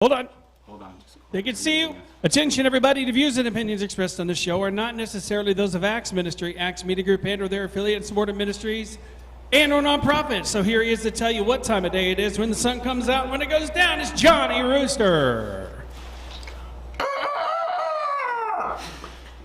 Hold on. Hold on. They can see you. Attention, everybody. The views and opinions expressed on this show are not necessarily those of Acts Ministry, Acts Media Group, and or their affiliate supported ministries and or nonprofits. So here he is to tell you what time of day it is, when the sun comes out, when it goes down. It's Johnny Rooster.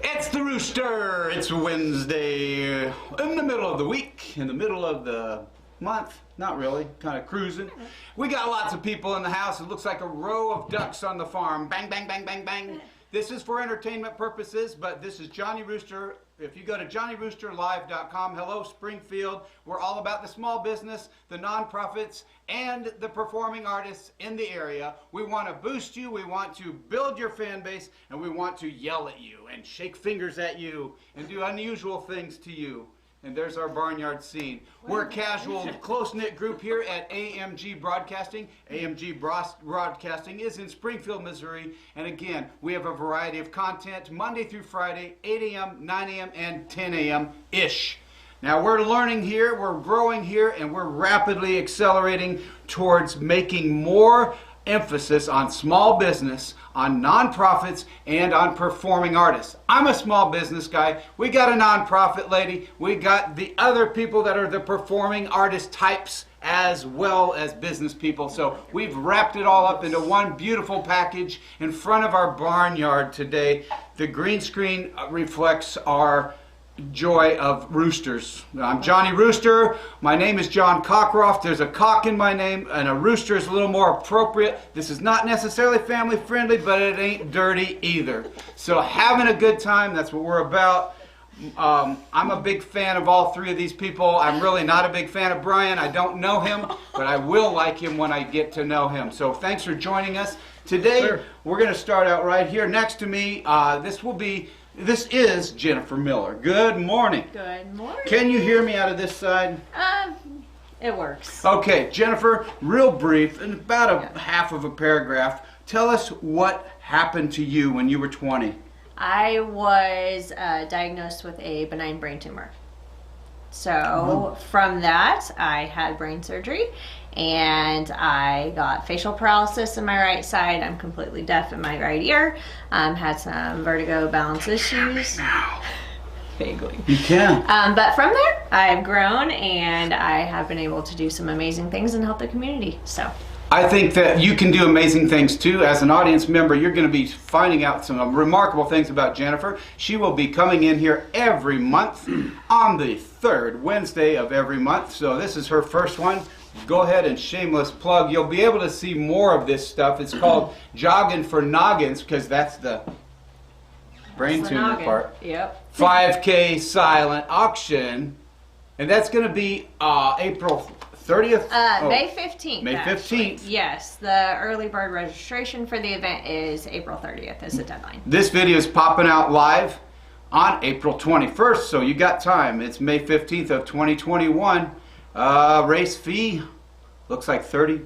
It's the Rooster. It's Wednesday in the middle of the week, in the middle of the month. Not really, kind of cruising. We got lots of people in the house. It looks like a row of ducks on the farm. Bang, bang, bang, bang, bang. This is for entertainment purposes, but this is Johnny Rooster. If you go to JohnnyRoosterLive.com, hello Springfield. We're all about the small business, the nonprofits, and the performing artists in the area. We want to boost you, we want to build your fan base, and we want to yell at you and shake fingers at you and do unusual things to you. And there's our barnyard scene. We're a casual, close-knit group here at AMG Broadcasting. AMG Broadcasting is in Springfield, Missouri. And again, we have a variety of content Monday through Friday, 8 a.m., 9 a.m., and 10 a.m.-ish. Now, we're learning here, we're growing here, and we're rapidly accelerating towards making more emphasis on small business, on nonprofits, and on performing artists. I'm a small business guy. We got a nonprofit lady. We got the other people that are the performing artist types as well as business people. So we've wrapped it all up into one beautiful package in front of our barnyard today. The green screen reflects our joy of roosters. I'm Johnny Rooster. My name is John Cockcroft. There's a cock in my name, and a rooster is a little more appropriate. This is not necessarily family friendly, but it ain't dirty either. So having a good time, that's what we're about. I'm a big fan of all three of these people. I'm really not a big fan of Brian. I don't know him, but I will like him when I get to know him. So thanks for joining us. Today, Sure. We're going to start out right here next to me. This is Jennifer Miller. Good morning. Good morning. Can you hear me out of this side? It works. Okay, Jennifer, real brief, in about half of a paragraph, tell us what happened to you when you were 20. I was diagnosed with a benign brain tumor. So from that, I had brain surgery and I got facial paralysis in my right side. I'm completely deaf in my right ear. Had some vertigo, balance issues. Vaguely. You can. But from there, I've grown and I have been able to do some amazing things and help the community. So I think that you can do amazing things too. As an audience member, you're going to be finding out some remarkable things about Jennifer. She will be coming in here every month on the third Wednesday of every month. So this is her first one. Go ahead and shameless plug. You'll be able to see more of this stuff. It's called Jogging for Noggins, because that's the brain tumor part. Yep. 5K silent auction. And that's going to be April 30th? May 15th. May 15th. Actually. Yes, the early bird registration for the event is April 30th is the deadline. This video is popping out live on April 21st, so you got time. It's May 15th of 2021. Race fee looks like $25.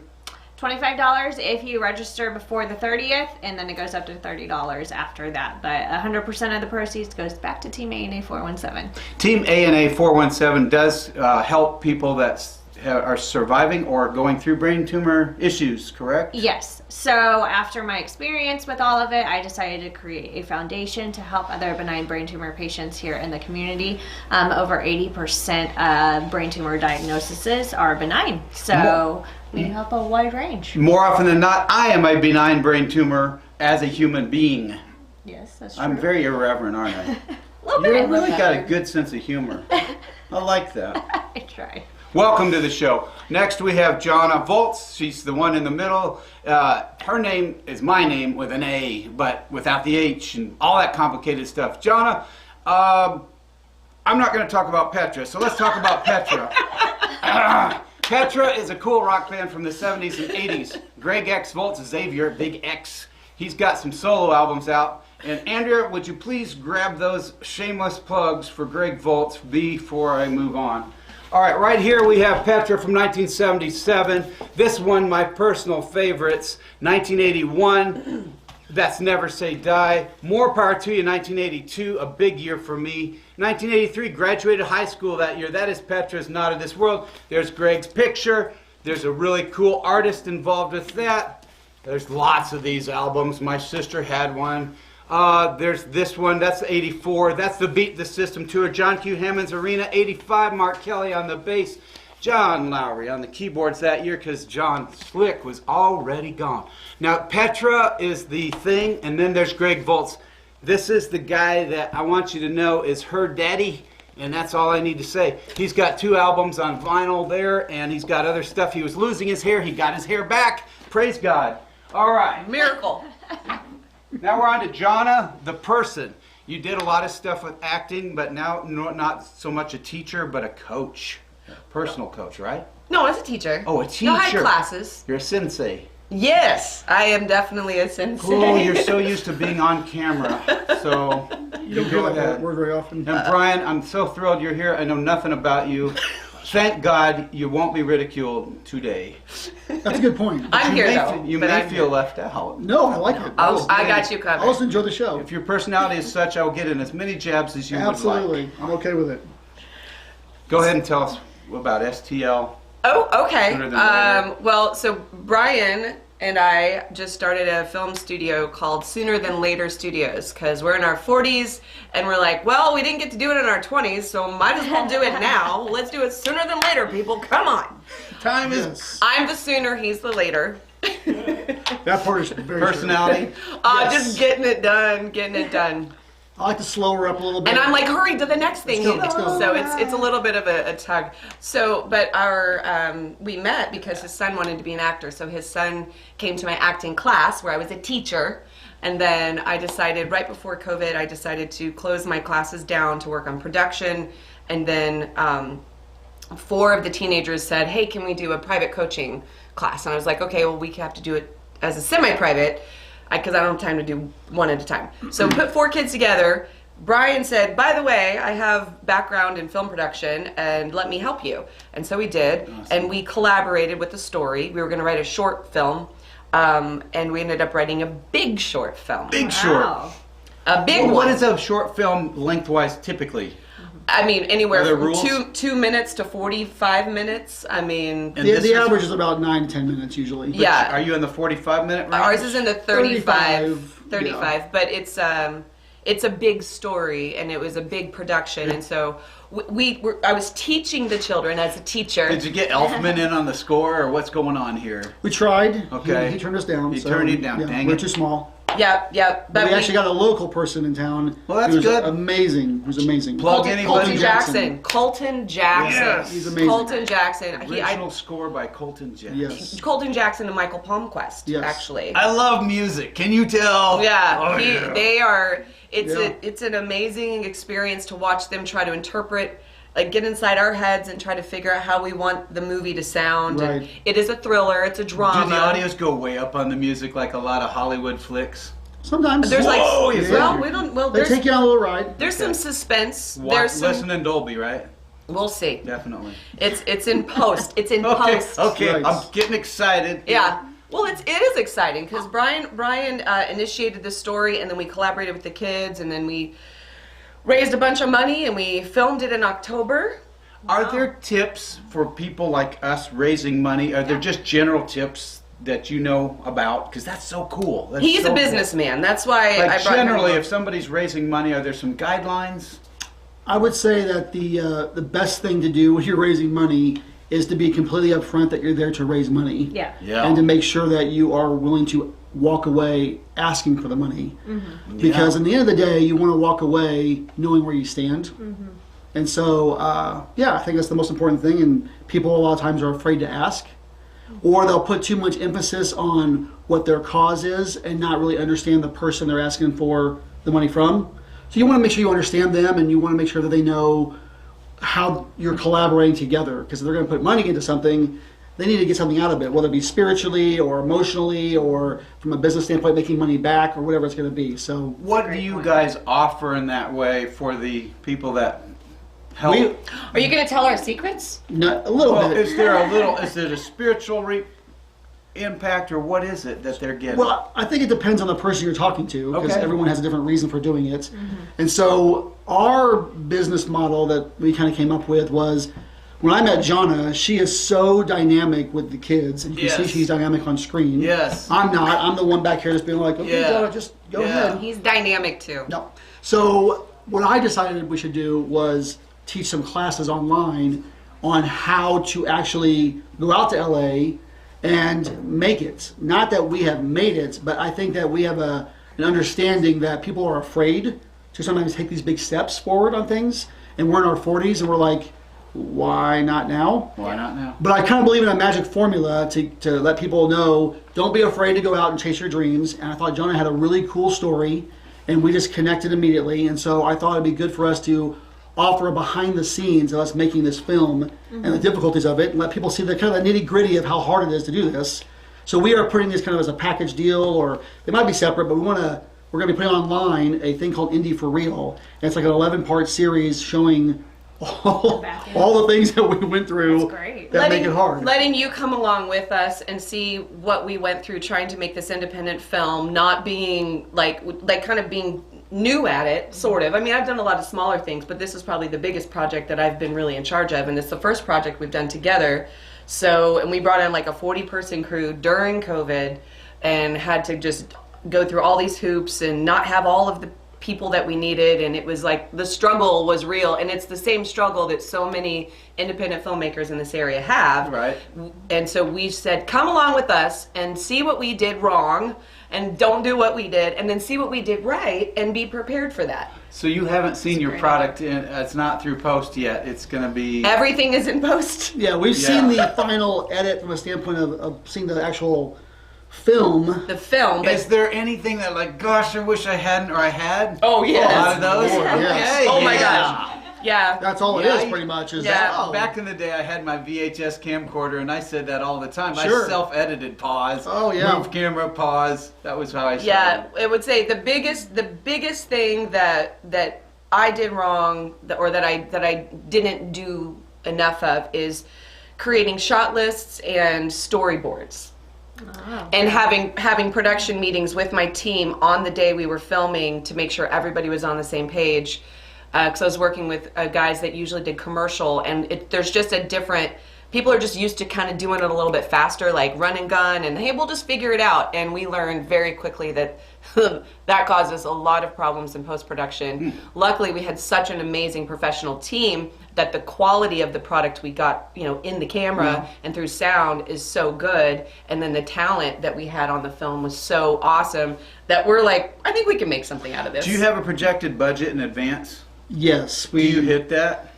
$25 if you register before the 30th, and then it goes up to $30 after that. But 100% of the proceeds goes back to Team ANA 417. Team ANA 417 does help people that are surviving or going through brain tumor issues, correct? Yes. So after my experience with all of it, I decided to create a foundation to help other benign brain tumor patients here in the community. Over 80% of brain tumor diagnoses are benign. So we help a wide range. More often than not, I am a benign brain tumor as a human being. Yes, that's true. I'm very irreverent, aren't I? You really got a good sense of humor. I like that. I try. Welcome to the show. Next we have Jonna Volz. She's the one in the middle. Her name is my name with an A, but without the H and all that complicated stuff. Jonna, I'm not going to talk about Petra, so let's talk about Petra. Petra is a cool rock band from the 70s and 80s. Greg X Volz, Xavier, Big X. He's got some solo albums out. And Andrea, would you please grab those shameless plugs for Greg Volz before I move on? All right, right here we have Petra from 1977. This one, my personal favorites. 1981, That's Never Say Die. More Power to You, 1982, a big year for me. 1983, graduated high school that year. That is Petra's Not of This World. There's Greg's picture. There's a really cool artist involved with that. There's lots of these albums. My sister had one. There's this one. That's 84. That's the Beat the System tour. John Q. Hammond's Arena. 85. Mark Kelly on the bass. John Lowry on the keyboards that year because John Slick was already gone. Now, Petra is the thing, and then there's Greg Volz. This is the guy that I want you to know is her daddy, and that's all I need to say. He's got 2 albums on vinyl there, and he's got other stuff. He was losing his hair. He got his hair back. Praise God. All right. Miracle. Now we're on to Jonna, the person. You did a lot of stuff with acting, but now not so much a teacher, but a coach. Personal coach, right? No, I was a teacher. Oh, a teacher. No, I had classes. You're a sensei. Yes, I am definitely a sensei. Oh, you're so used to being on camera. So You don't hear that word very often. And Brian, I'm so thrilled you're here. I know nothing about you. Thank God you won't be ridiculed today. That's a good point. I'm here though. You but may I'm feel here. left out. No, I like it. I got you I covered. also enjoy the show. If your personality is such, I will get in as many jabs as you Absolutely. would like. I'm okay with it. Go ahead and tell us about STL. Oh, okay. Sooner than later. Well, so Brian and I just started a film studio called Sooner Than Later Studios because we're in our 40s and we're like, well, we didn't get to do it in our 20s, so might as well do it now. Let's do it sooner than later, people. Come on. Time is Yes. I'm the sooner, he's the later. That part is very personality. Just getting it done, getting it done. true. I like to slow her up a little bit. And I'm like, hurry to the next thing. Let's go. So it's a little bit of a tug. So, but we met because his son wanted to be an actor. So his son came to my acting class where I was a teacher. And then I decided right before COVID, I decided to close my classes down to work on production. And then 4 of the teenagers said, hey, can we do a private coaching class? And I was like, okay, well, we have to do it as a semi-private because I don't have time to do one at a time. So put 4 kids together. Brian said, by the way, I have background in film production and let me help you. And so we did. Awesome. And we collaborated with the story. We were going to write a short film. And we ended up writing a big short film. Big short. Wow. A big Well, one. what is a short film lengthwise typically? I mean, anywhere Are there from rules? 2 minutes to 45 minutes. I mean, And The, this the is- average is about 9 to 10 minutes usually. Yeah. Are you in the 45-minute range? ours is in the 35, 35, yeah. but it's a big story and it was a big production. And so I was teaching the children as a teacher. Did you get Elfman in on the score, or what's going on here? We tried. Okay. He turned us down. He so, turned you down. Yeah, Dang we're it. too small. Yep. But we actually got a local person in town. Well, that's who's good. Amazing. Who's amazing. Plug anybody. Colton Jackson. Colton Jackson. Yes. He's amazing. Colton Jackson. Original score by Colton Jackson. Yes. Colton Jackson and Michael Palmquist, Yes. actually. I love music. Can you tell? Yeah, Oh, yeah. they are. Yeah. It's an amazing experience to watch them try to interpret, like get inside our heads and try to figure out how we want the movie to sound. Right. And it is a thriller. It's a drama. Do the audios go way up on the music like a lot of Hollywood flicks? Sometimes. There's like, Whoa, is well, that- we don't. Well, They there's take you on a little ride. there's some suspense. Watch, There's some. listen in Dolby, right? We'll see. Definitely. It's in post. It's in Okay, post. okay. Right. I'm getting excited. Yeah. Well, it is exciting because Brian initiated the story, and then we collaborated with the kids, and then we raised a bunch of money, and we filmed it in October. Are there tips for people like us raising money? Are there just general tips that you know about? Because that's so cool. That's He's so a cool. businessman. That's why I Like brought him generally, along. if somebody's raising money, are there some guidelines? I would say that the best thing to do when you're raising money is to be completely upfront that you're there to raise money. Yeah. And to make sure that you are willing to walk away asking for the money. Mm-hmm. Because in the end of the day, you want to walk away knowing where you stand. Mm-hmm. And so, I think that's the most important thing. And people a lot of times are afraid to ask. Or they'll put too much emphasis on what their cause is and not really understand the person they're asking for the money from. So you want to make sure you understand them, and you want to make sure that they know how you're collaborating together. Because if they're going to put money into something, they need to get something out of it, whether it be spiritually or emotionally or from a business standpoint, making money back or whatever it's going to be. So What do you guys offer in that way for the people that help? we, Are you going to tell our secrets? a little Well, bit. is there a spiritual impact, or what is it that they're getting? Well, I think it depends on the person you're talking to, because Okay. everyone has a different reason for doing it. And so our business model that we kind of came up with was when I met Jonna, she is so dynamic with the kids, and you can Yes. see she's dynamic on screen. Yes. I'm not. I'm the one back here just being like, okay, Yeah. Jonna, just go Yeah. ahead. He's dynamic too. No. So what I decided we should do was teach some classes online on how to actually go out to LA and make it. Not that we have made it, but I think that we have an understanding that people are afraid to sometimes take these big steps forward on things. And we're in our 40s and we're like, why not now? Why not now? But I kind of believe in a magic formula to let people know, don't be afraid to go out and chase your dreams. And I thought Jonna had a really cool story, and we just connected immediately. And so I thought it'd be good for us to offer a behind the scenes of us making this film and the difficulties of it, and let people see the kind of nitty gritty of how hard it is to do this. So we are putting this kind of as a package deal, or they might be separate, but we're going to be putting online a thing called Indie for Real. And it's like an 11-part series showing all the things that we went through That's great. that make it hard. Letting you come along with us and see what we went through trying to make this independent film, not being like kind of being new at it, sort of. I mean, I've done a lot of smaller things, but this is probably the biggest project that I've been really in charge of, and it's the first project we've done together. So, and we brought in like a 40-person crew during COVID and had to just go through all these hoops and not have all of the people that we needed, and it was like the struggle was real, and it's the same struggle that so many independent filmmakers in this area have. Right. And so we said, come along with us and see what we did wrong and don't do what we did, and then see what we did right and be prepared for that. So you haven't seen your product it's not through post yet. It's going to be Everything is in post. Yeah, we've seen the final edit from a standpoint of seeing the actual film. The film. But Is there anything that like, gosh, I wish I hadn't, or I had? Oh, yes. A lot of those? Yes. Okay, oh my yeah. gosh. Yeah. That's all it Yeah, is, pretty much. Is yeah. that, oh, Back in the day, I had my VHS camcorder, and I said that all the time. Sure. I self-edited pause. Oh, yeah. Move camera, pause. That was how I started. Yeah, I would say the biggest thing that I did wrong, or that I didn't do enough of, is creating shot lists and storyboards. And having production meetings with my team on the day we were filming to make sure everybody was on the same page. Because I was working with guys that usually did commercial, and there's just a different. People are just used to kind of doing it a little bit faster, like run and gun, and hey, we'll just figure it out. And we learned very quickly that that causes a lot of problems in post-production. Luckily, we had such an amazing professional team that the quality of the product we got, in the camera and through sound is so good. And then the talent that we had on the film was so awesome that we're like, I think we can make something out of this. Do you have a projected budget in advance? yes, Do you hit that?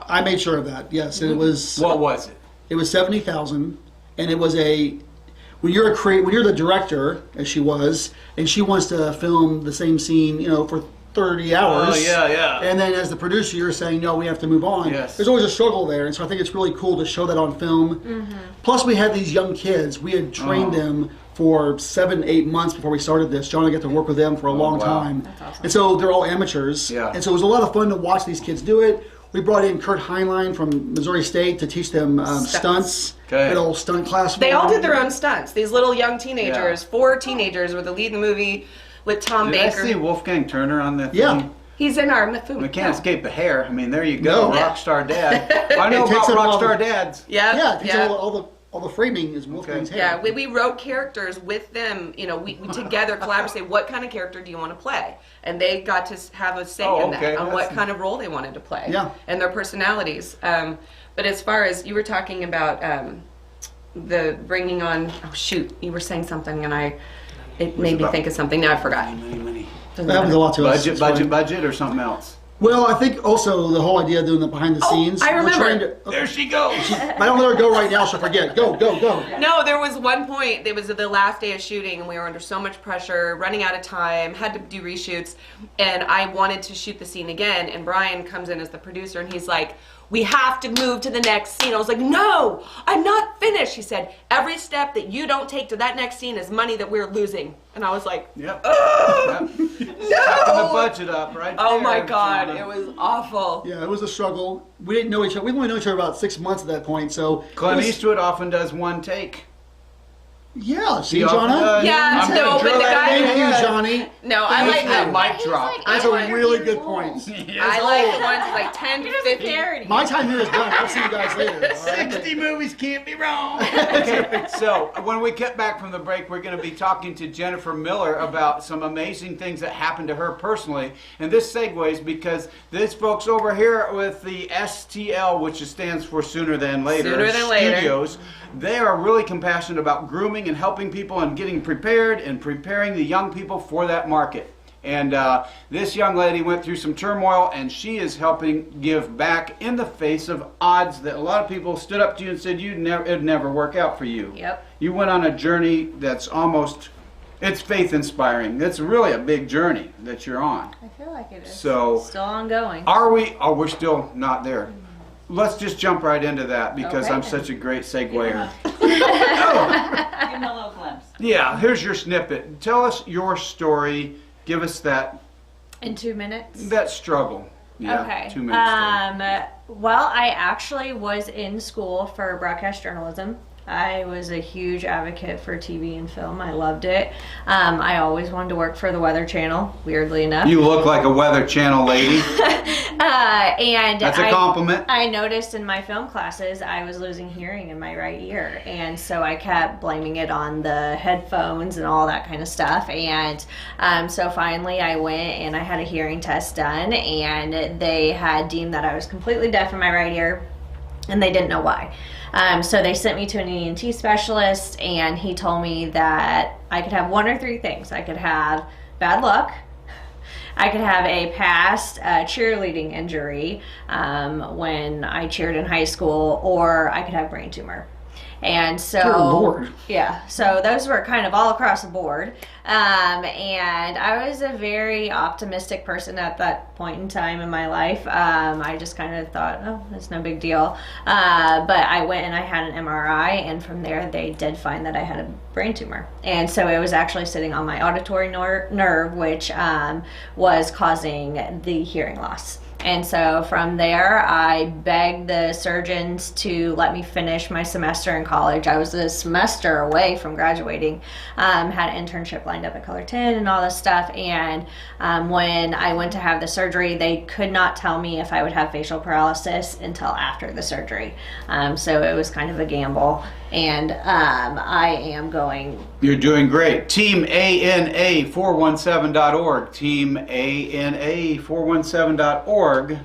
I made sure of that. Yes, and it was. What was it? It was 70,000, and it was when you're the director, as she was, and she wants to film the same scene, for 30 hours. Oh, yeah. And then as the producer, you're saying, no, we have to move on. Yes. There's always a struggle there, and so I think it's really cool to show that on film. Plus, we had these young kids. We had trained them for 7-8 months before we started this. John and I got to work with them for a long wow. time. That's awesome. And so they're all amateurs. Yeah. And so it was a lot of fun to watch these kids do it. We brought in Kurt Heinlein from Missouri State to teach them stunts. Okay. An old stunt class. They for all them. did their own stunts. These little young teenagers, 4 teenagers, were the lead in the movie with Tom Did I Baker. see Wolfgang Turner on the Yeah. thing? He's in our film. We can't escape the hair. I mean, there you go. No. Rockstar dad. I know It takes about a while rockstar to- dads. Yeah, Yeah, it takes all the framing is Wolfgang's hair. Yeah, we wrote characters with them. We together collaborated. Say, what kind of character do you want to play? And they got to have a say in that on what kind of role they wanted to play. Yeah. And their personalities. But as far as you were talking about the bringing on, oh shoot, you were saying something, and it made me about- think of something. Now I forgot. Many. Doesn't That happens matter. a lot to us. It's Budget, fine. or something else? Well, I think also the whole idea of doing the behind the scenes. I remember. We're trying to, There she goes. I don't let her go right now. She'll forget. Go. No, there was one point, it was the last day of shooting, and we were under so much pressure, running out of time, had to do reshoots, and I wanted to shoot the scene again, and Brian comes in as the producer, and he's like, we have to move to the next scene. I was like, no, I'm not finished. He said, every step that you don't take to that next scene is money that we're losing. And I was like, Yep. oh, Yep. no. The budget up right Oh there, my God, Jonna. it was awful. Yeah, it was a struggle. We didn't know each other. We only known each other about 6 months at that point. So Clint it was- Eastwood often does one take. Yeah, see, He often Jonna. does. Yeah, I'm no, gonna but drill the that guy- in Thank your you, head. Johnny. No, I a mic He's drop. like That's 8 a really years good old. point. I like the ones like 10 to He doesn't 15. care anymore. My time here is done. I'll see you guys later. All right? 60 movies can't be wrong. Okay, so when we get back from the break, we're going to be talking to Jennifer Miller about some amazing things that happened to her personally. And this segues because this folks over here with the STL, which stands for Sooner Than Later, Sooner Than Later. Studios, they are really compassionate about grooming and helping people and getting prepared and preparing the young people for that market. And this young lady went through some turmoil, and she is helping give back in the face of odds that a lot of people stood up to you and said it'd never work out for you. Yep. You went on a journey that's almost, it's faith inspiring. It's really a big journey that you're on. I feel like it is. So Still ongoing. are we? Oh, we're still not there. Let's just jump right into that because Okay. I'm such a great seguer. Give them a little glimpse. Yeah, here's your snippet. Tell us your story. Give us that In 2 minutes. struggle. Yeah, Okay. 2 minutes. Well, I actually was in school for broadcast journalism. I was a huge advocate for TV and film. I loved it. I always wanted to work for the Weather Channel, weirdly enough. You look like a Weather Channel lady. And That's a compliment. I noticed in my film classes I was losing hearing in my right ear, and so I kept blaming it on the headphones and all that kind of stuff. And so finally I went and I had a hearing test done, and they had deemed that I was completely deaf in my right ear, and they didn't know why. So they sent me to an ENT specialist, and he told me that I could have one or three things. I could have bad luck, I could have a past cheerleading injury when I cheered in high school, or I could have brain tumor. And so, Good Lord. yeah, so those were kind of all across the board. And I was a very optimistic person at that point in time in my life. I just kind of thought, oh, that's no big deal. But I went and I had an MRI, and from there they did find that I had a brain tumor. And so it was actually sitting on my auditory nerve, which was causing the hearing loss. And so from there, I begged the surgeons to let me finish my semester in college. I was a semester away from graduating, had an internship lined up at Color 10 and all this stuff. And when I went to have the surgery, they could not tell me if I would have facial paralysis until after the surgery. So it was kind of a gamble. And I am going. You're doing great. Team ANA417.org. Team ANA417.org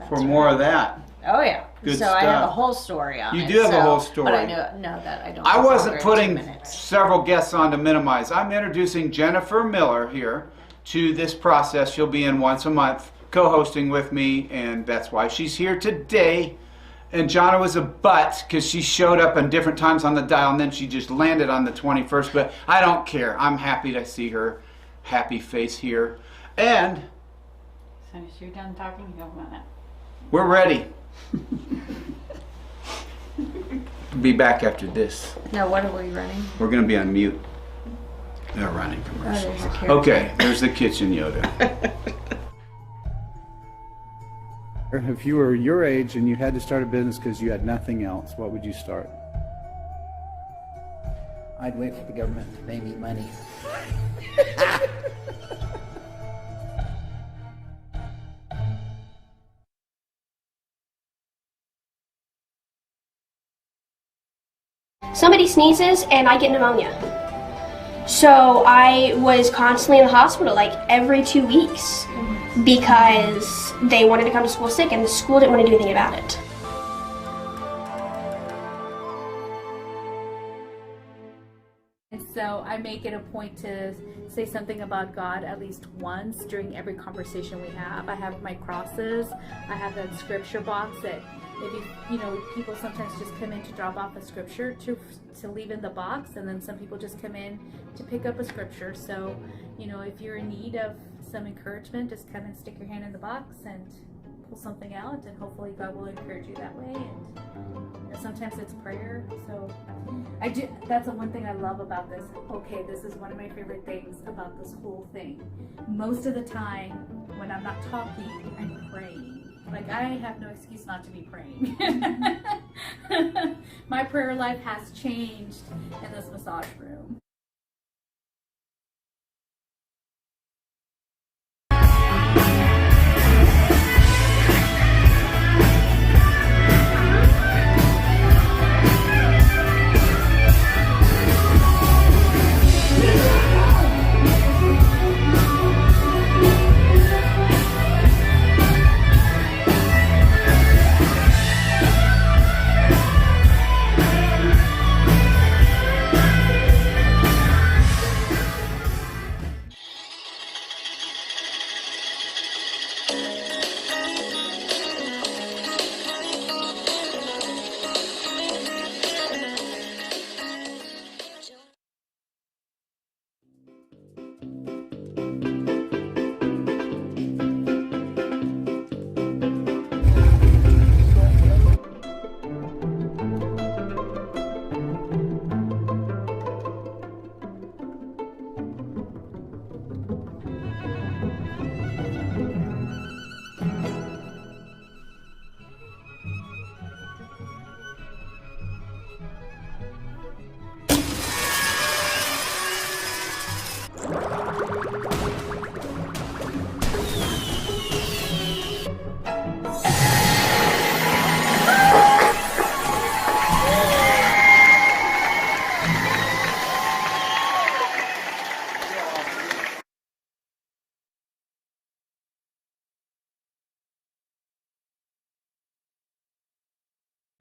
for more of that. Oh yeah. Good so I have a stuff. whole story on it. You do have a whole But story. I know that I don't. I have wasn't longer than 2 putting minutes. several guests on to minimize. I'm introducing Jennifer Miller here to this process. She'll be in once a month co-hosting with me, and that's why she's here today. And Jonna was a butt because she showed up in different times on the dial, and then she just landed on the 21st. But I don't care. I'm happy to see her happy face here. And So as you're done talking, you don't want it. we're ready. Be back after this. No, what are we running? We're going to be on mute. They're running Oh, commercials. there's a carrot. Okay, there's the kitchen Yoda. If you were your age and you had to start a business because you had nothing else, what would you start? I'd wait for the government to pay me money. Somebody sneezes and I get pneumonia. So I was constantly in the hospital like every 2 weeks because they wanted to come to school sick and the school didn't want to do anything about it. And so I make it a point to say something about God at least once during every conversation we have. I have my crosses. I have that scripture box that if you know, people sometimes just come in to drop off a scripture to leave in the box, and then some people just come in to pick up a scripture. So, you know, if you're in need of some encouragement, just come and stick your hand in the box and pull something out, and hopefully God will encourage you that way. And sometimes it's prayer. So that's the one thing I love about this. Okay, this is one of my favorite things about this whole thing. Most of the time when I'm not talking, I'm praying. Like, I have no excuse not to be praying. My prayer life has changed in this massage room.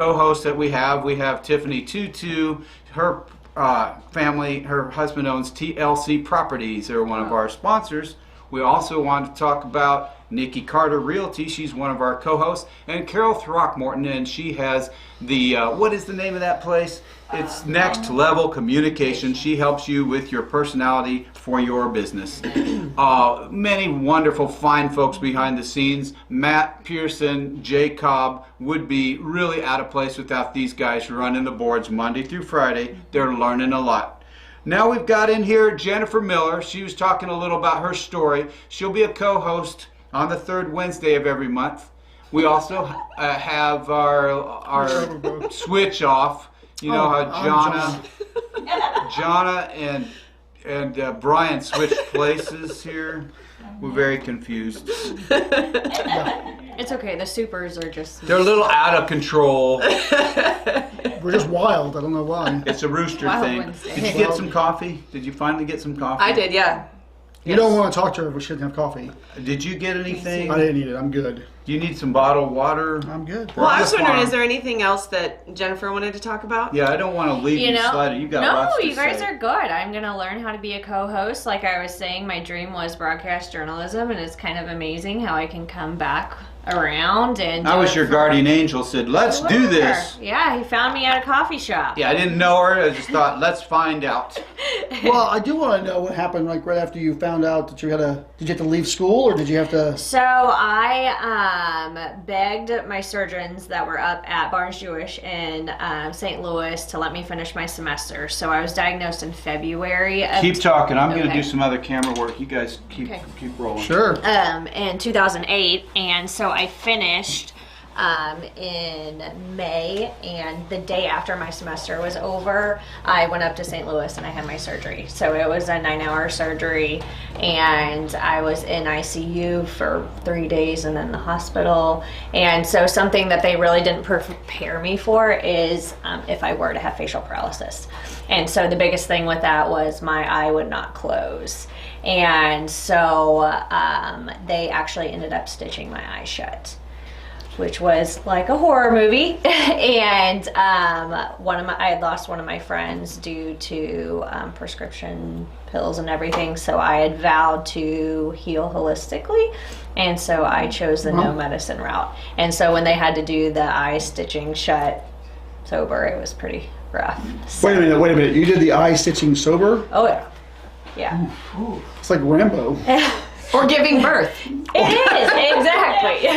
co-hosts that we have Tiffany Tutu. Her family, her husband owns TLC Properties. They're one of our sponsors. We also want to talk about Nikki Carter Realty. She's one of our co-hosts. And Carol Throckmorton, and she has the, what is the name of that place? It's Next Level Communication. She helps you with your personality for your business. Many wonderful, fine folks behind the scenes. Matt Pearson, Jay Cobb would be really out of place without these guys running the boards Monday through Friday. They're learning a lot. Now we've got in here Jennifer Miller. She was talking a little about her story. She'll be a co-host on the third Wednesday of every month. We also have our switch off. You know how Jonna and Brian switched places here? We're very confused. It's okay. The supers are just... They're a little out of control. We're just wild. I don't know why. It's a Rooster Wild thing. Wednesday. Did you get some coffee? Did you finally get some coffee? I did, yeah. You don't want to talk to her if she doesn't have coffee. Did you get anything? I didn't eat it. I'm good. Do you need some bottled water? I'm good. Well, I was Just wondering, fine. is there anything else that Jennifer wanted to talk about? Yeah, I don't want to leave you sliding. You got lots to you guys say. are good. I'm going to learn how to be a co-host. Like I was saying, my dream was broadcast journalism, and it's kind of amazing how I can come back around and... I was your guardian angel, said, let's do this. Yeah, he found me at a coffee shop. Yeah, I didn't know her. I just thought, let's find out. Well, I do want to know what happened like right after you found out that you had to... Did you have to leave school or did you have to... So I begged my surgeons that were up at Barnes Jewish in St. Louis to let me finish my semester. So I was diagnosed in February of... Keep talking. I'm going to Okay. do some other camera work. You guys keep rolling. Sure. in 2008, and so I finished in May, and the day after my semester was over, I went up to St. Louis and I had my surgery. So it was a 9-hour surgery, and I was in ICU for 3 days and then the hospital. And so something that they really didn't prepare me for is if I were to have facial paralysis. And so the biggest thing with that was my eye would not close. And so they actually ended up stitching my eye shut, which was like a horror movie. And I had lost one of my friends due to prescription pills and everything. So I had vowed to heal holistically. And so I chose the no medicine route. And so when they had to do the eye stitching shut sober, it was pretty rough. So, Wait a minute. You did the eye stitching sober? oh yeah. Yeah. It's like Rambo. Or giving birth. It is, exactly.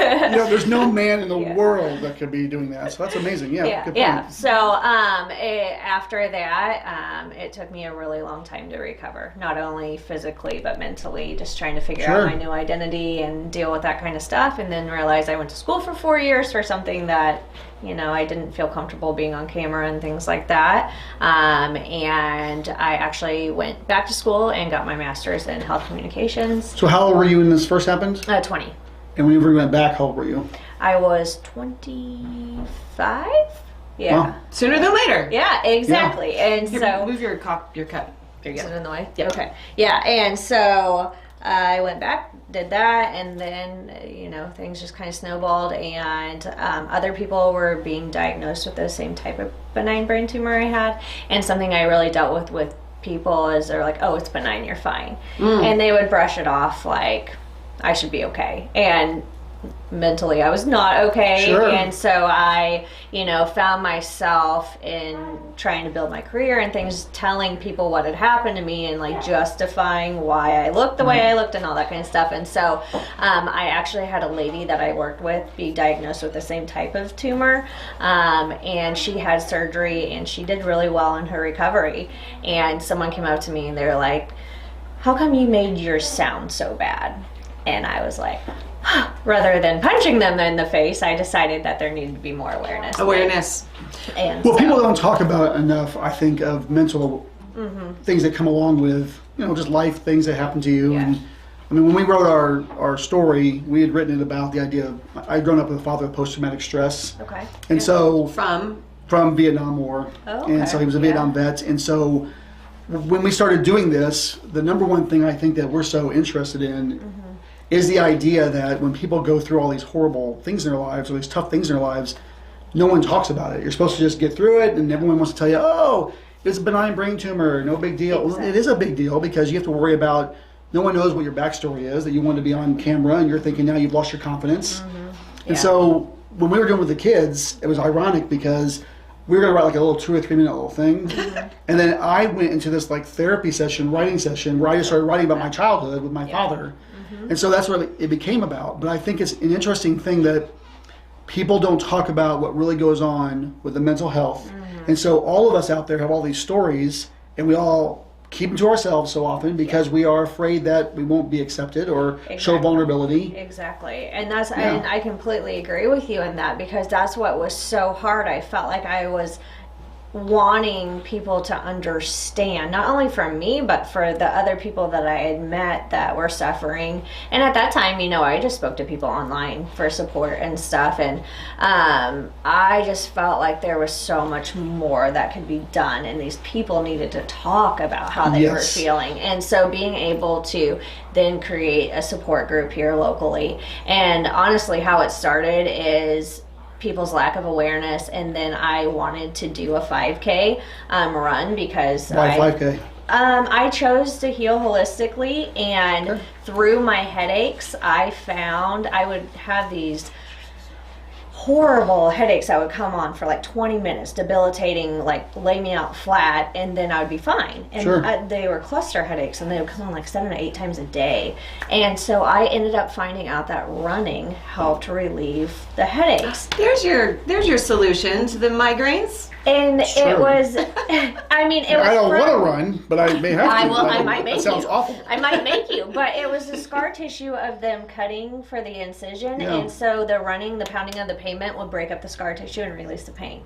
There's no man in the world that could be doing that. So that's amazing. Yeah. Good point. So after that, it took me a really long time to recover, not only physically but mentally, just trying to figure out my new identity and deal with that kind of stuff, and then realize I went to school for 4 years for something that I didn't feel comfortable being on camera and things like that. And I actually went back to school and got my master's in health communications. So how old were you when this first happened? 20. And whenever you went back, how old were you? I was 25. Yeah. Wow. Sooner than later. Yeah, exactly. And Here, so move your cup. There you is go. it in the way? Yep. Okay. Yeah, and so I went back, did that, and then things just kind of snowballed, and other people were being diagnosed with the same type of benign brain tumor I had. And something I really dealt with people is they're like, oh, it's benign, you're fine. And they would brush it off like I should be okay. And mentally I was not okay. Sure. And so I found myself in trying to build my career and things, telling people what had happened to me and like justifying why I looked the way I looked and all that kind of stuff. And so I actually had a lady that I worked with be diagnosed with the same type of tumor, and she had surgery and she did really well in her recovery. And someone came up to me and they were like, how come you made yours sound so bad? And I was like, rather than punching them in the face, I decided that there needed to be more awareness. And well, people don't talk about enough, I think, of mental things that come along with, just life things that happen to you. Yeah. And I mean, when we wrote our story, we had written it about the idea of, I'd grown up with a father with post-traumatic stress. Okay. And so, From Vietnam War. Oh, And so he was a Vietnam vet. And so when we started doing this, the number one thing I think that we're so interested in is the idea that when people go through all these horrible things in their lives or these tough things in their lives, no one talks about it. You're supposed to just get through it, and everyone wants to tell you, oh, it's a benign brain tumor, no big deal. Well, it is a big deal because you have to worry about, no one knows what your backstory is, that you want to be on camera, and you're thinking now you've lost your confidence. And so when we were doing with the kids, it was ironic because we were going to write like a little 2 or 3 minute little thing. And then I went into this like therapy session, writing session, where I just started writing about my childhood with my father. And so that's what it became about. But I think it's an interesting thing that people don't talk about what really goes on with the mental health. And so all of us out there have all these stories, and we all keep them to ourselves so often because we are afraid that we won't be accepted or show vulnerability. Exactly. And that's and I completely agree with you in that, because that's what was so hard. I felt like I was wanting people to understand, not only for me, but for the other people that I had met that were suffering. And at that time, you know, I just spoke to people online for support and stuff. And I just felt like there was so much more that could be done. And these people needed to talk about how they were feeling. And so being able to then create a support group here locally. And honestly, how it started is people's lack of awareness, and then I wanted to do a 5K run because Why 5K? I chose to heal holistically, and through my headaches, I found I would have these horrible headaches that would come on for like 20 minutes, debilitating, like lay me out flat, and then I would be fine. And they were cluster headaches, and they would come on like 7 to 8 times a day. And so I ended up finding out that running helped relieve the headaches. There's your solution to the migraines. And it was, I mean, it was. I don't want to run, but I may have to. I might make you. That sounds awful. I might make you, but it was the scar tissue of them cutting for the incision, and so the running, the pounding of the pavement would break up the scar tissue and release the pain.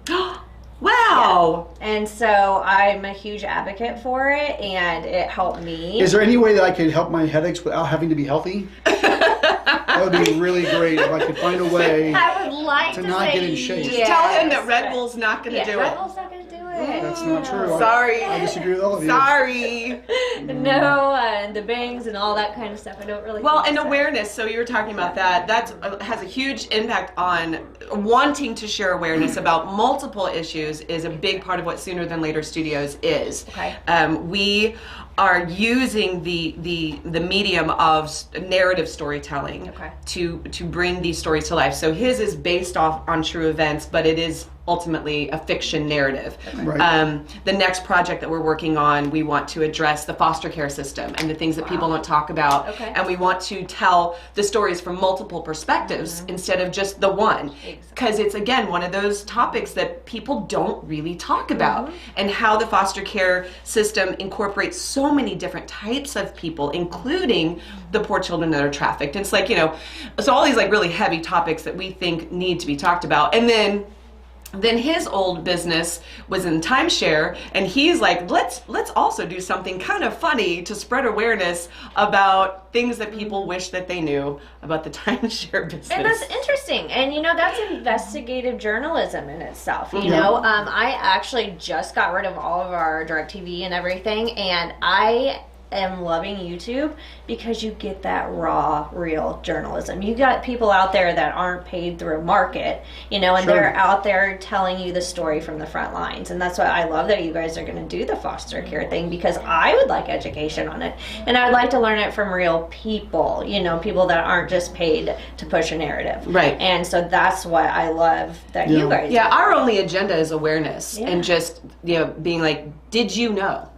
Wow. Yeah. And so I'm a huge advocate for it, and it helped me. Is there any way that I could help my headaches without having to be healthy? That would be really great if I could find a way I would like to not get in shape. Just tell him that Red Bull's not going to do Red it. Bull's not going to do it. That's not true. Sorry. I disagree with all of you. Sorry. No, and the bangs and all that kind of stuff. I don't really. Well, think and so. awareness. So you were talking about that. That has a huge impact on wanting to share awareness about multiple issues. Is a big part of what Sooner Than Later Studios is. Okay. We are using the medium of narrative storytelling to bring these stories to life. So his is based off on true events, but it is ultimately a fiction narrative. Right. The next project that we're working on, we want to address the foster care system and the things that people don't talk about. And we want to tell the stories from multiple perspectives instead of just the one. Because it's, again, one of those topics that people don't really talk about, and how the foster care system incorporates so many different types of people, including the poor children that are trafficked. And it's like, you know, so all these like really heavy topics that we think need to be talked about. And then his old business was in timeshare, and he's like, let's also do something kind of funny to spread awareness about things that people wish that they knew about the timeshare business. And that's interesting. And you know, that's investigative journalism in itself. You know, I actually just got rid of all of our DirecTV and everything, and I am loving YouTube because you get that raw, real journalism. You got people out there that aren't paid through market, you know, and they're out there telling you the story from the front lines. And that's why I love that you guys are going to do the foster care thing, because I would like education on it, and I would like to learn it from real people, you know, people that aren't just paid to push a narrative. Right. And so that's what I love that you guys do. Our only agenda is awareness and just, you know, being like, did you know?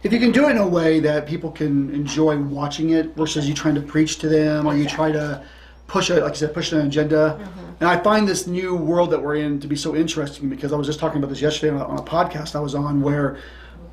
If you can do it in a way that people can enjoy watching it versus you trying to preach to them or you try to push like I said, push an agenda. And I find this new world that we're in to be so interesting, because I was just talking about this yesterday on a podcast I was on, where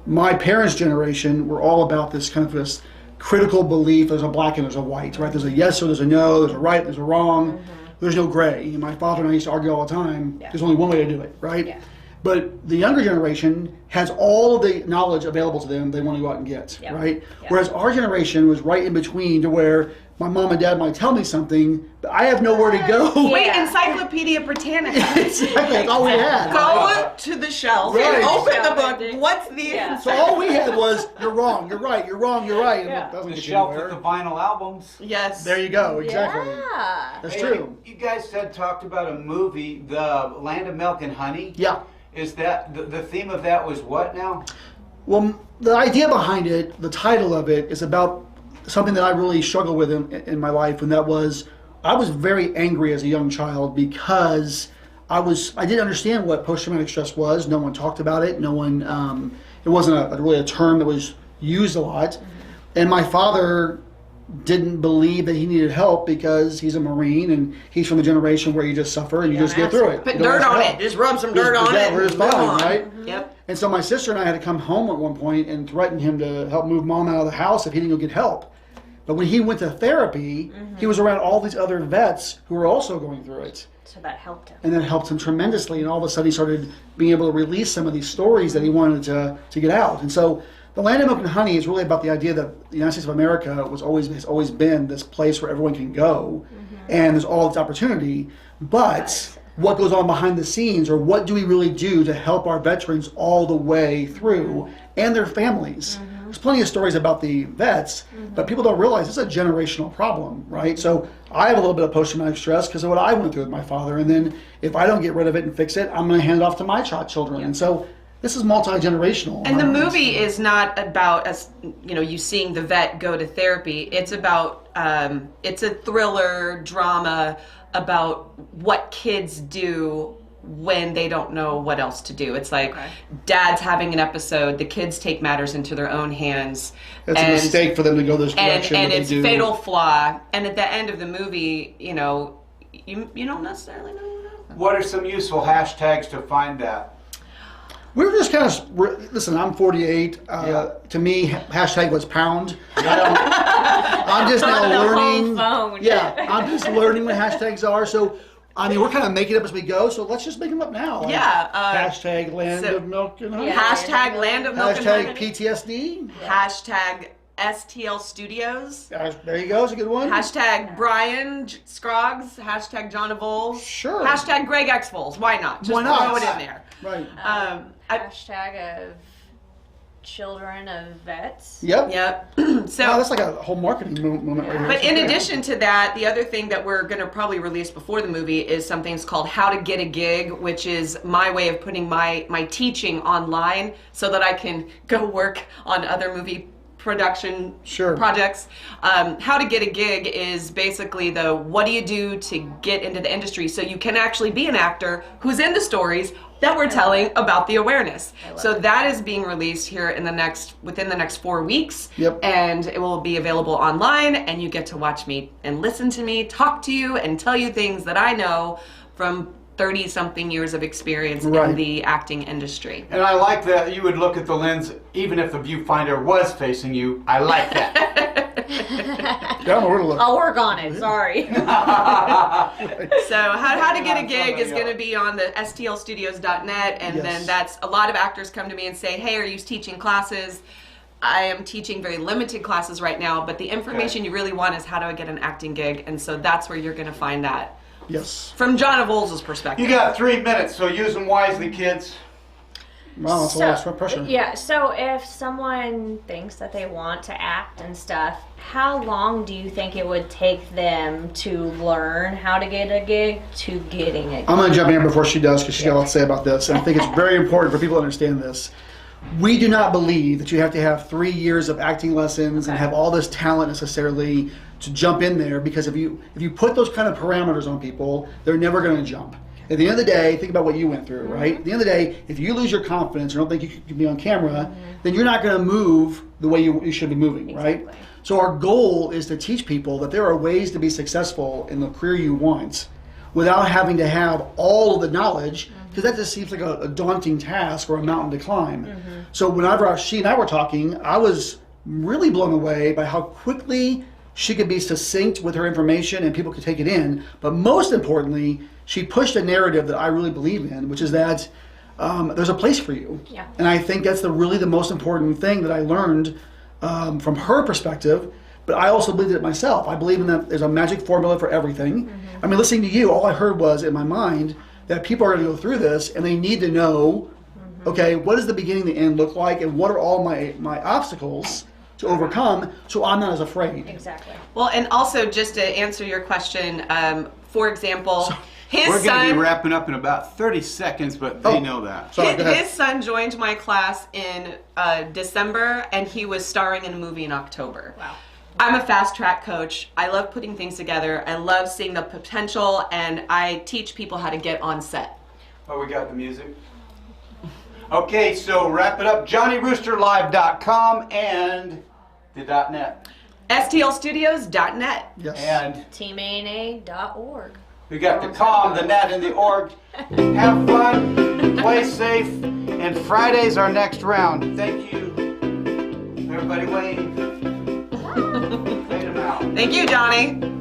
my parents' generation were all about this kind of this critical belief. There's a black and there's a white, right? There's a yes or there's a no, there's a right, there's a wrong. There's no gray. My father and I used to argue all the time. There's only one way to do it, right? But the younger generation has all of the knowledge available to them they want to go out and get, Yep. right? Yep. Whereas our generation was right in between to where my mom and dad might tell me something, but I have nowhere to go. Wait, Yeah. Encyclopedia Britannica. Exactly, that's all we had. Go to the shelf and Right. open the book. What's the Yeah. So all we had was, you're wrong, you're right, you're wrong, you're right. And that doesn't The get you shelf anywhere. with the vinyl albums. Yes. There you go, exactly. Yeah. That's Hey, true. You guys talked about a movie, The Land of Milk and Honey. Yeah. Is that the theme of that was what now? Well, the idea behind it, the title of it, is about something that I really struggled with in my life, and that was I was very angry as a young child because I didn't understand what post-traumatic stress was. No one talked about it. No one. It wasn't really a term that was used a lot, and my father didn't believe that he needed help because he's a Marine and he's from the generation where you just suffer and you just get through it. Put You don't dirt ask on help. it. Just rub some dirt on it. We're just and move fine, on. right? Yep. And so my sister and I had to come home at one point and threaten him to help move mom out of the house if he didn't go get help. But when he went to therapy, he was around all these other vets who were also going through it. So that helped him. And that helped him tremendously. And all of a sudden he started being able to release some of these stories that he wanted to get out. And so The Land of Milk and Honey is really about the idea that the United States of America has always been this place where everyone can go, and there's all this opportunity. But what goes on behind the scenes, or what do we really do to help our veterans all the way through, and their families? There's plenty of stories about the vets, but people don't realize it's a generational problem, right? So I have a little bit of post-traumatic stress because of what I went through with my father, and then if I don't get rid of it and fix it, I'm going to hand it off to my children. And so this is multi-generational. And the movie is not about us, you seeing the vet go to therapy. It's about, it's a thriller drama about what kids do when they don't know what else to do. It's like dad's having an episode, the kids take matters into their own hands. It's a mistake for them to go this direction. And that it's they do. fatal flaw. And at the end of the movie, you don't necessarily know what happened. What are some useful hashtags to find that? We were just kind of, listen, I'm 48. To me, hashtag was pound. I'm just now On the learning. whole phone. Yeah, I'm just learning what hashtags are. So, I mean, we're kind of making it up as we go. So let's just make them up now. Like, hashtag Land of Milk and Honey. Hashtag Land of Milk and Hashtag Honey. PTSD. Hashtag STL Studios. There you go. It's a good one. Hashtag Brian Scroggs. Hashtag Jonna Volz. Sure. Hashtag Greg X Volz. Why not? Just Why not? throw it in there. Right. Hashtag of children of vets. Yep. Yep. So Wow, that's like a whole marketing moment right here. But in addition to that, the other thing that we're going to probably release before the movie is something that's called How to Get a Gig, which is my way of putting my teaching online so that I can go work on other movie production projects. How to Get a Gig is basically what do you do to get into the industry so you can actually be an actor who's in the stories that we're telling about the awareness. So that is being released here within the next 4 weeks. Yep. And it will be available online, and you get to watch me and listen to me, talk to you, and tell you things that I know from 30-something years of experience in the acting industry. And I like that you would look at the lens even if the viewfinder was facing you. I like that. I'll work on it. Sorry. So how to Get a Gig is going to be on the stlstudios.net, and then that's a lot of actors come to me and say, hey, are you teaching classes? I am teaching very limited classes right now, but the information you really want is how do I get an acting gig, and so that's where you're going to find that. Yes. From Jonna Volz's perspective. You got 3 minutes, so use them wisely, kids. Wow, that's a lot of pressure. Yeah, so if someone thinks that they want to act and stuff, how long do you think it would take them to learn how to get a gig to getting a gig? I'm going to jump in here before she does because she's got a lot to say about this. And I think it's very important for people to understand this. We do not believe that you have to have 3 years of acting lessons and have all this talent necessarily to jump in there, because if you put those kind of parameters on people, they're never going to jump. At the end of the day, think about what you went through, right? At the end of the day, if you lose your confidence or don't think you can be on camera, then you're not going to move the way you should be moving, right? So our goal is to teach people that there are ways to be successful in the career you want without having to have all of the knowledge, because that just seems like a daunting task or a mountain to climb. So whenever she and I were talking, I was really blown away by how quickly she could be succinct with her information and people could take it in. But most importantly, she pushed a narrative that I really believe in, which is that there's a place for you. Yeah. And I think that's really the most important thing that I learned from her perspective. But I also believed it myself. I believe in that there's a magic formula for everything. I mean, listening to you, all I heard was in my mind that people are going to go through this and they need to know, okay, what does the beginning and the end look like, and what are all my obstacles to overcome, so I'm not as afraid. Exactly. Well, and also just to answer your question, for example, his We're going to son. be wrapping up in about 30 seconds, but they know that. Sorry, go ahead. His son joined my class in December, and he was starring in a movie in October. Wow. I'm a fast track coach. I love putting things together. I love seeing the potential, and I teach people how to get on set. Oh, we got the music. Okay, so wrap it up. JohnnyRoosterLive.com and the .net. STLstudios.net. Yes. And teamana.org. we got the com, the net, and the org. Have fun, play safe, and Friday's our next round. Thank you. Everybody wave. Fade them out. Thank you, Johnny.